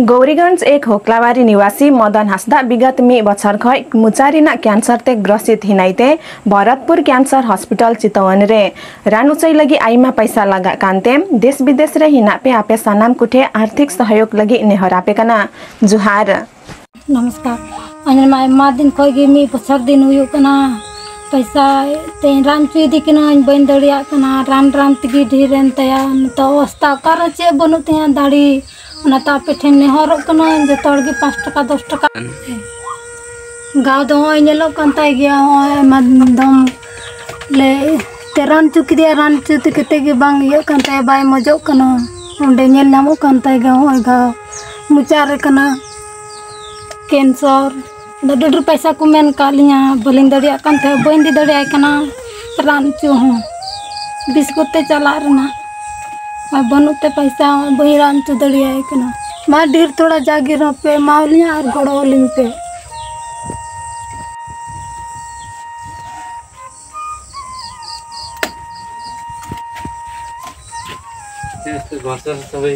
गौरीगंज एक होकलाबारी निवासी मदन हासदा विगत मी बछर खय मुचारिना कैंसर ते ग्रसित हिनाइते भरतपुर कैंसर हॉस्पिटल चितवन रे रानुचै लगी आईमा पैसा लगा कांते देश विदेश रे हिनापे आपे सनाम कुठे आर्थिक सहयोग लगी नेहरापे कना जुहार। नमस्कार अने माय मादिन खय गे मी बछर दिन हुयो कना पैसा ते रानचुई दिकना बन दड़िया कना राम राम तगी ढेरन तया तो अवस्था कर चे बनु तया दाड़ी ना पेठे नेहर कना जे तड़गी 5 टका 10 टका गाँव दो नेलो कंता गया दम ले ते रानचु किदिया रानचु ते गे बांग ये कंता बाय मजो कना ओंडे नेल नामो कंता गया गाँव मुचार कना कैंसर डर पैसा को मेन का लिया बलिंग दड़िया थे बन दी दड़िया कना रानचु हूँ बिस्कुटे चला रना बनते पैसा बही रानचु दड़िया कना मा ढेर थोड़ा जागीर पे मावलिया और गड़ोलिंग पे भाषा सबै